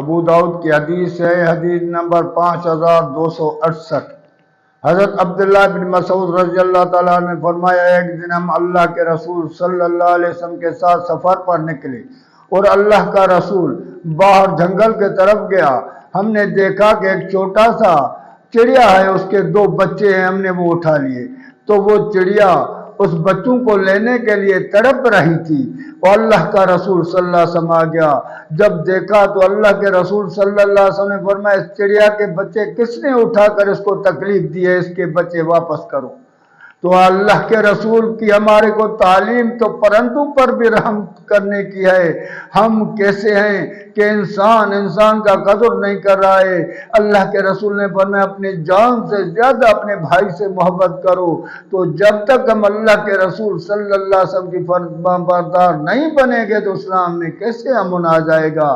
ابو داؤد کی حدیث ہے، حدیث نمبر 5268۔ حضرت عبداللہ بن مسعود رضی اللہ تعالیٰ عنہ نے فرمایا، ایک دن ہم اللہ کے رسول صلی اللہ علیہ وسلم کے ساتھ سفر پر نکلے اور اللہ کا رسول باہر جنگل کے طرف گیا۔ ہم نے دیکھا کہ ایک چھوٹا سا چڑیا ہے، اس کے 2 بچے ہیں، ہم نے وہ اٹھا لیے تو وہ چڑیا اس بچوں کو لینے کے لیے تڑپ رہی تھی، اور اللہ کا رسول صلی اللہ علیہ وسلم آ گیا۔ جب دیکھا تو اللہ کے رسول صلی اللہ علیہ وسلم نے فرمایا، اس چڑیا کے بچے کس نے اٹھا کر اس کو تکلیف دی ہے، اس کے بچے واپس کرو۔ تو اللہ کے رسول کی ہمارے کو تعلیم تو پرندوں پر بھی رحم کرنے کی ہے۔ ہم کیسے ہیں کہ انسان کا قدر نہیں کر رہا ہے۔ اللہ کے رسول نے فرمایا، اپنی جان سے زیادہ اپنے بھائی سے محبت کرو۔ تو جب تک ہم اللہ کے رسول صلی اللہ علیہ وسلم کی فرمانبردار نہیں بنیں گے تو اسلام میں کیسے امن آ جائے گا؟